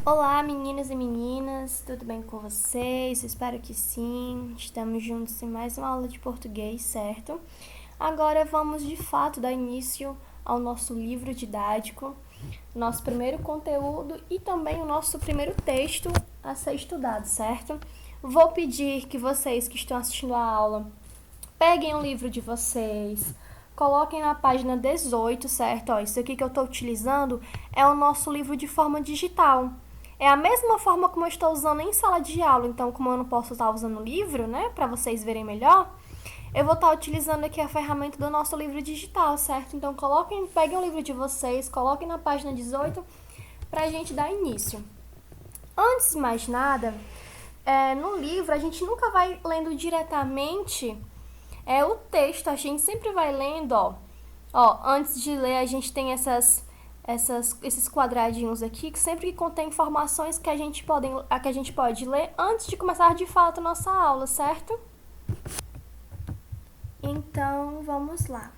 Olá, meninos e meninas, tudo bem com vocês? Espero que sim. Estamos juntos em mais uma aula de português, certo? Agora vamos de fato dar início ao nosso livro didático, nosso primeiro conteúdo e também o nosso primeiro texto a ser estudado, certo? Vou pedir que vocês que estão assistindo a aula peguem o livro de vocês, coloquem na página 18, certo? Isso aqui que eu estou utilizando é o nosso livro de forma digital. É a mesma forma como eu estou usando em sala de aula, então como eu não posso estar usando o livro, né, para vocês verem melhor, eu vou estar utilizando aqui a ferramenta do nosso livro digital, certo? Então peguem o livro de vocês, coloquem na página 18 para a gente dar início. Antes de mais nada, no livro a gente nunca vai lendo diretamente o texto, a gente sempre vai lendo, antes de ler a gente tem esses quadradinhos aqui, que sempre contém informações que a gente pode ler antes de começar de fato a nossa aula, certo? Então, vamos lá.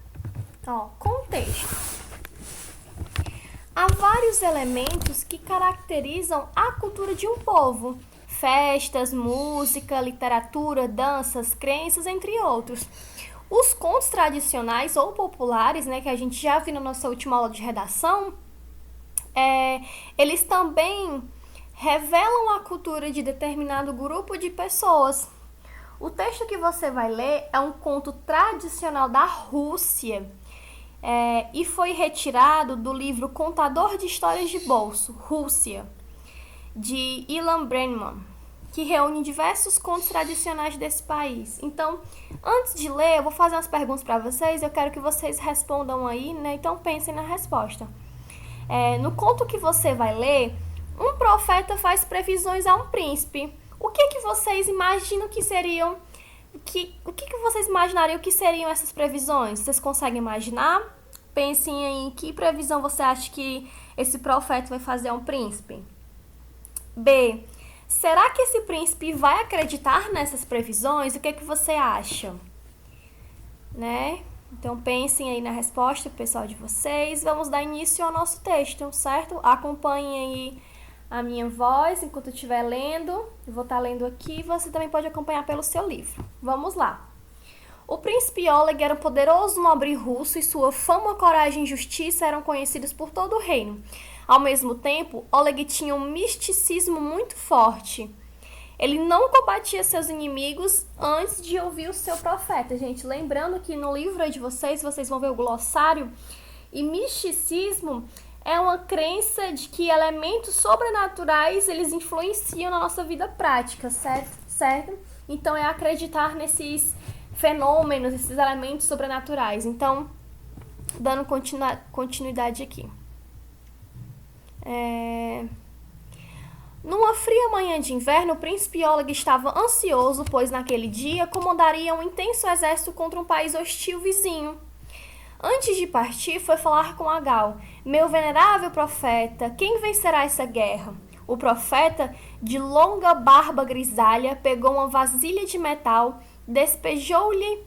Contexto. Há vários elementos que caracterizam a cultura de um povo. Festas, música, literatura, danças, crenças, entre outros. Os contos tradicionais ou populares, né, que a gente já viu na nossa última aula de redação, eles também revelam a cultura de determinado grupo de pessoas. O texto que você vai ler é um conto tradicional da Rússia e foi retirado do livro Contador de Histórias de Bolso, Rússia, de Ilan Brennan, que reúne diversos contos tradicionais desse país. Então, antes de ler, eu vou fazer umas perguntas para vocês, eu quero que vocês respondam aí, né? Então pensem na resposta. No conto que você vai ler, um profeta faz previsões a um príncipe. O que vocês imaginam que seriam? O que vocês imaginariam que seriam essas previsões? Vocês conseguem imaginar? Pensem em que previsão você acha que esse profeta vai fazer a um príncipe. B. Será que esse príncipe vai acreditar nessas previsões? O que você acha? Né? Então, pensem aí na resposta, pessoal, de vocês. Vamos dar início ao nosso texto, certo? Acompanhem aí a minha voz enquanto eu estiver lendo. Eu vou estar lendo aqui, você também pode acompanhar pelo seu livro. Vamos lá. O príncipe Oleg era um poderoso nobre russo e sua fama, coragem e justiça eram conhecidos por todo o reino. Ao mesmo tempo, Oleg tinha um misticismo muito forte. Ele não combatia seus inimigos antes de ouvir o seu profeta. Gente, lembrando que no livro aí de vocês vão ver o glossário. E misticismo é uma crença de que elementos sobrenaturais eles influenciam na nossa vida prática, certo? Então, é acreditar nesses fenômenos, esses elementos sobrenaturais. Então, dando continuidade aqui. Numa fria manhã de inverno, o príncipe Oleg estava ansioso, pois naquele dia comandaria um intenso exército contra um país hostil vizinho. Antes de partir, foi falar com Agal. Meu venerável profeta, quem vencerá essa guerra? O profeta, de longa barba grisalha, pegou uma vasilha de metal, despejou-lhe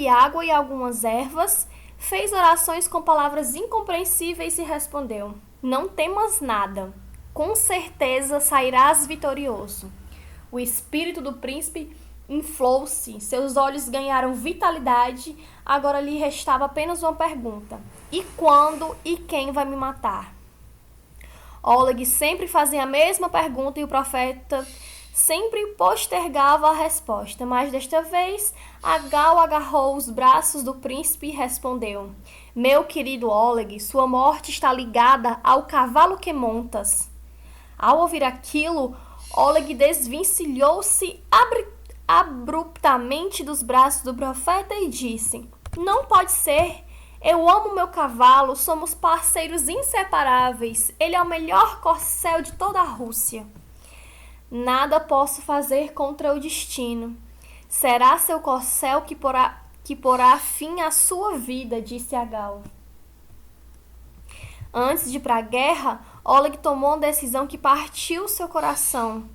água e algumas ervas, fez orações com palavras incompreensíveis e respondeu: Não temas nada. Com certeza sairás vitorioso. O espírito do príncipe inflou-se, seus olhos ganharam vitalidade, agora lhe restava apenas uma pergunta: e quando e quem vai me matar? Oleg sempre fazia a mesma pergunta e o profeta sempre postergava a resposta, mas desta vez Agal agarrou os braços do príncipe e respondeu: Meu querido Oleg, sua morte está ligada ao cavalo que montas. Ao ouvir aquilo, Oleg desvencilhou-se abruptamente dos braços do profeta e disse: Não pode ser. Eu amo meu cavalo, somos parceiros inseparáveis. Ele é o melhor corcel de toda a Rússia. Nada posso fazer contra o destino. Será seu corcel que porá fim à sua vida, disse Agal. Antes de ir para a guerra, Oleg tomou uma decisão que partiu seu coração.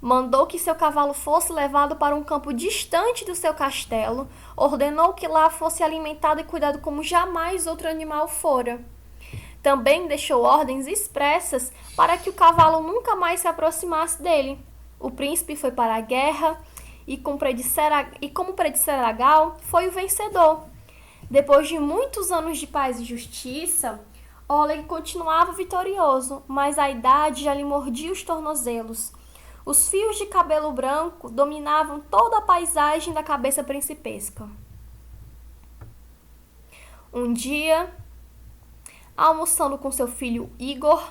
Mandou que seu cavalo fosse levado para um campo distante do seu castelo, ordenou que lá fosse alimentado e cuidado como jamais outro animal fora. Também deixou ordens expressas para que o cavalo nunca mais se aproximasse dele. O príncipe foi para a guerra e, como predissera Gal, foi o vencedor. Depois de muitos anos de paz e justiça, Oleg continuava vitorioso, mas a idade já lhe mordia os tornozelos. Os fios de cabelo branco dominavam toda a paisagem da cabeça principesca. Um dia, almoçando com seu filho Igor,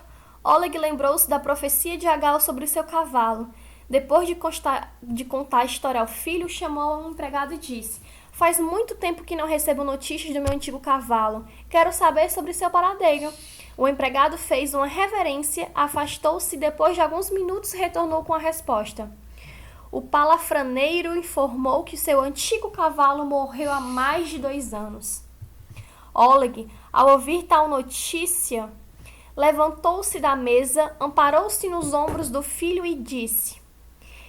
Oleg lembrou-se da profecia de Agal sobre seu cavalo. Depois de contar a história ao filho, chamou um empregado e disse: "Faz muito tempo que não recebo notícias do meu antigo cavalo. Quero saber sobre seu paradeiro." O empregado fez uma reverência, afastou-se e depois de alguns minutos retornou com a resposta. O palafraneiro informou que seu antigo cavalo morreu há mais de 2 anos. Oleg, ao ouvir tal notícia, levantou-se da mesa, amparou-se nos ombros do filho e disse: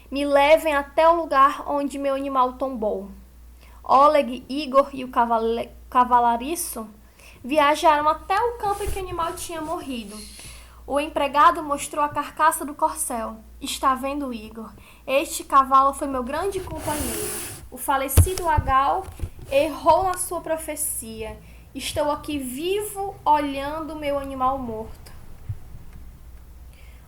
"Me levem até o lugar onde meu animal tombou." Oleg, Igor e o cavalariço viajaram até o campo em que o animal tinha morrido. O empregado mostrou a carcaça do corcel. "Está vendo, Igor? Este cavalo foi meu grande companheiro. O falecido Agal errou na sua profecia. Estou aqui vivo olhando meu animal morto."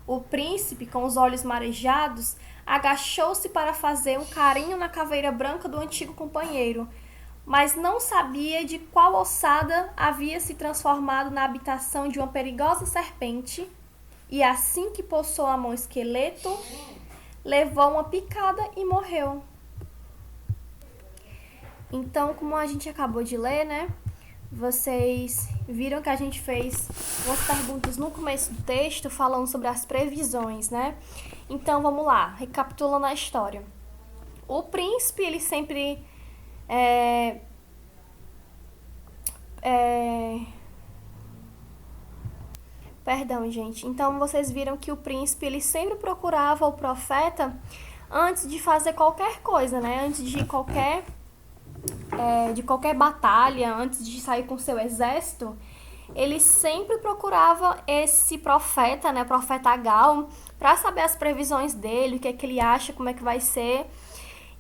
O príncipe, com os olhos marejados, agachou-se para fazer um carinho na caveira branca do antigo companheiro, mas não sabia de qual ossada havia se transformado na habitação de uma perigosa serpente, e assim que pousou a mão esqueleto, levou uma picada e morreu. Então, como a gente acabou de ler, né? Vocês viram que a gente fez umas perguntas no começo do texto falando sobre as previsões, né? Então, vamos lá, recapitulando a história. O príncipe, ele sempre Perdão, gente. Então, vocês viram que o príncipe, ele sempre procurava o profeta antes de fazer qualquer coisa, né? Antes de qualquer batalha, antes de sair com seu exército, ele sempre procurava esse profeta, né? Profeta Agal, para saber as previsões dele, o que é que ele acha, como é que vai ser.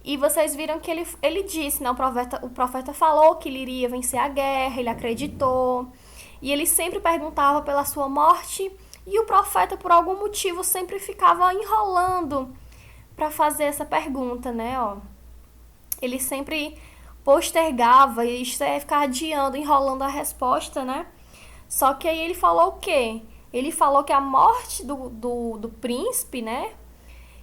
E vocês viram que ele disse, né? O profeta falou que ele iria vencer a guerra, ele acreditou. E ele sempre perguntava pela sua morte. E o profeta, por algum motivo, sempre ficava enrolando para fazer essa pergunta, né? Ele sempre postergava e ficava adiando, enrolando a resposta, né? Só que aí ele falou o quê? Ele falou que a morte do príncipe, né?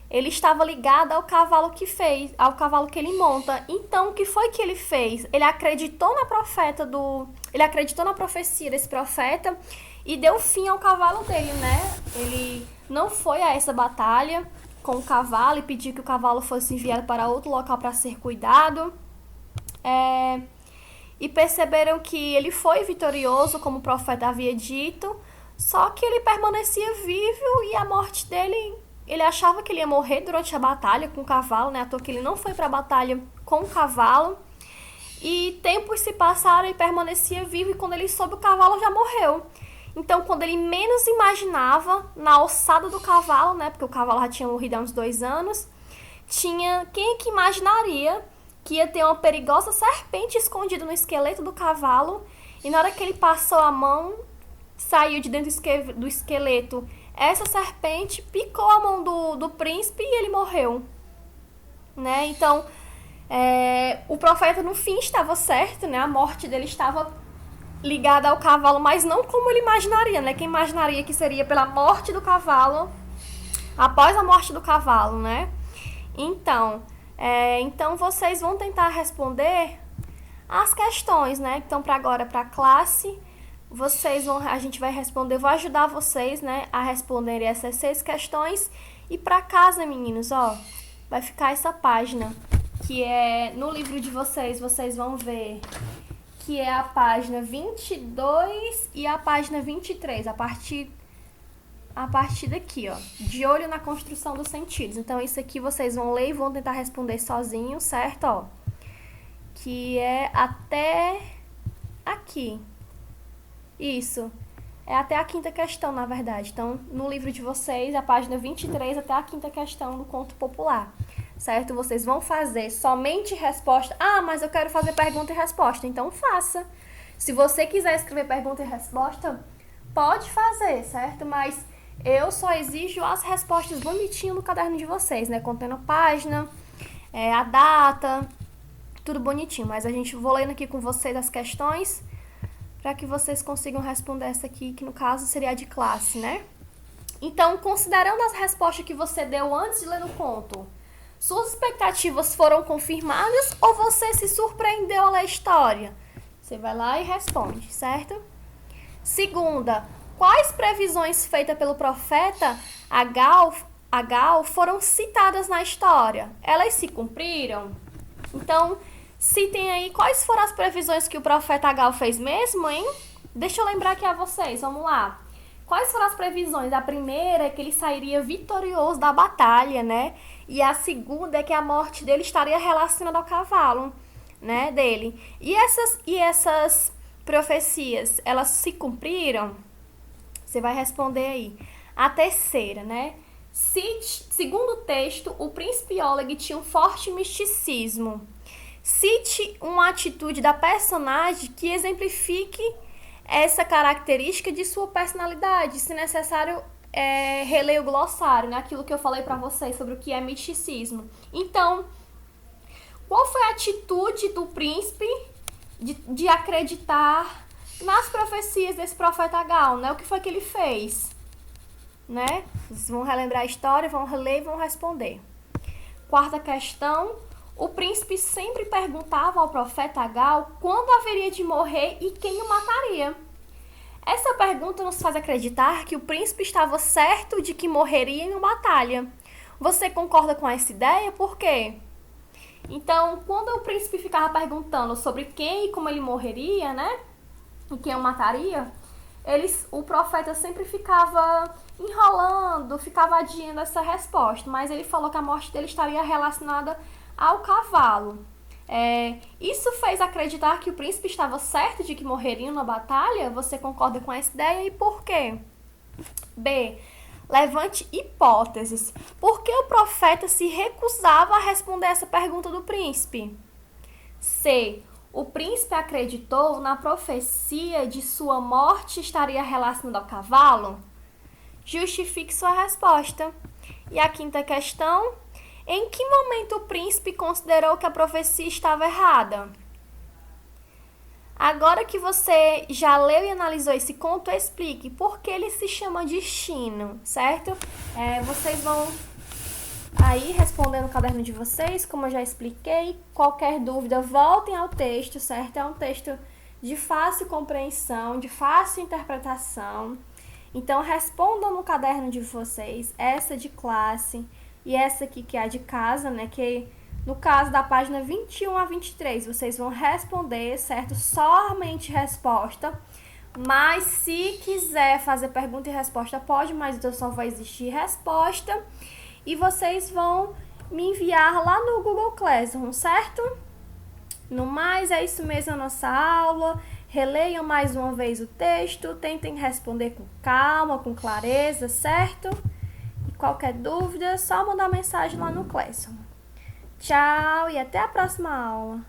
Ele estava ligado ao cavalo que ele monta. Então, o que foi que ele fez? Ele acreditou na profecia desse profeta e deu fim ao cavalo dele, né? Ele não foi a essa batalha com o cavalo e pediu que o cavalo fosse enviado para outro local para ser cuidado. E perceberam que ele foi vitorioso, como o profeta havia dito, só que ele permanecia vivo e a morte dele, ele achava que ele ia morrer durante a batalha com o cavalo, né? À toa que ele não foi para a batalha com o cavalo. E tempos se passaram e permanecia vivo, e quando ele soube, o cavalo já morreu. Então, quando ele menos imaginava, na ossada do cavalo, né? Porque o cavalo já tinha morrido há uns 2 anos, tinha... Quem é que imaginaria que ia ter uma perigosa serpente escondida no esqueleto do cavalo, e na hora que ele passou a mão, saiu de dentro do esqueleto essa serpente, picou a mão do príncipe e ele morreu, né? Então, o profeta no fim estava certo, né? A morte dele estava ligada ao cavalo, mas não como ele imaginaria, né? Quem imaginaria que seria pela morte do cavalo, após a morte do cavalo, né? Então vocês vão tentar responder as questões, né? Então, para a classe, a gente vai responder, vou ajudar vocês, né, a responderem essas 6 questões. E para casa, meninos, vai ficar essa página, que é no livro de vocês vão ver que é a página 22 e a página 23, a partir daqui, de olho na construção dos sentidos. Então, isso aqui vocês vão ler e vão tentar responder sozinhos, certo? Que é até aqui. Isso. É até a quinta questão, na verdade. Então, no livro de vocês, a página 23 até a quinta questão do conto popular, certo? Vocês vão fazer somente resposta. Ah, mas eu quero fazer pergunta e resposta. Então, faça. Se você quiser escrever pergunta e resposta, pode fazer, certo? Mas eu só exijo as respostas bonitinho no caderno de vocês, né? Contendo a página, a data, tudo bonitinho. Mas a gente vou lendo aqui com vocês as questões para que vocês consigam responder essa aqui, que no caso seria a de classe, né? Então, considerando as respostas que você deu antes de ler o conto, suas expectativas foram confirmadas ou você se surpreendeu ao ler a história? Você vai lá e responde, certo? Segunda, quais previsões feitas pelo profeta Agal foram citadas na história? Elas se cumpriram? Então, citem aí quais foram as previsões que o profeta Agal fez mesmo, hein? Deixa eu lembrar aqui a vocês, vamos lá. Quais foram as previsões? A primeira é que ele sairia vitorioso da batalha, né? E a segunda é que a morte dele estaria relacionada ao cavalo, né, dele. E essas profecias, elas se cumpriram? Você vai responder aí. A terceira, né? Segundo o texto, o príncipe Oleg tinha um forte misticismo. Cite uma atitude da personagem que exemplifique essa característica de sua personalidade. Se necessário, releia o glossário, né? Aquilo que eu falei para vocês sobre o que é misticismo. Então, qual foi a atitude do príncipe de acreditar nas profecias desse profeta Agal, né? O que foi que ele fez? Né? Vocês vão relembrar a história, vão reler e vão responder. Quarta questão. O príncipe sempre perguntava ao profeta Agal quando haveria de morrer e quem o mataria. Essa pergunta nos faz acreditar que o príncipe estava certo de que morreria em uma batalha. Você concorda com essa ideia? Por quê? Então, quando o príncipe ficava perguntando sobre quem e como ele morreria, né? E quem o mataria, o profeta sempre ficava enrolando, ficava adiando essa resposta. Mas ele falou que a morte dele estaria relacionada ao cavalo. Isso fez acreditar que o príncipe estava certo de que morreria na batalha? Você concorda com essa ideia e por quê? B. Levante hipóteses. Por que o profeta se recusava a responder essa pergunta do príncipe? C. O príncipe acreditou na profecia de sua morte estaria relacionada ao cavalo? Justifique sua resposta. E a quinta questão. Em que momento o príncipe considerou que a profecia estava errada? Agora que você já leu e analisou esse conto, explique por que ele se chama destino, certo? Vocês vão aí respondendo no caderno de vocês, como eu já expliquei. Qualquer dúvida, voltem ao texto, certo? É um texto de fácil compreensão, de fácil interpretação. Então, respondam no caderno de vocês, essa de classe e essa aqui que é a de casa, né? Que no caso da página 21 a 23, vocês vão responder, certo? Somente resposta. Mas se quiser fazer pergunta e resposta, pode, mas então só vai existir resposta. E vocês vão me enviar lá no Google Classroom, certo? No mais, é isso mesmo a nossa aula. Releiam mais uma vez o texto, tentem responder com calma, com clareza, certo? E qualquer dúvida, é só mandar mensagem lá no Classroom. Tchau e até a próxima aula.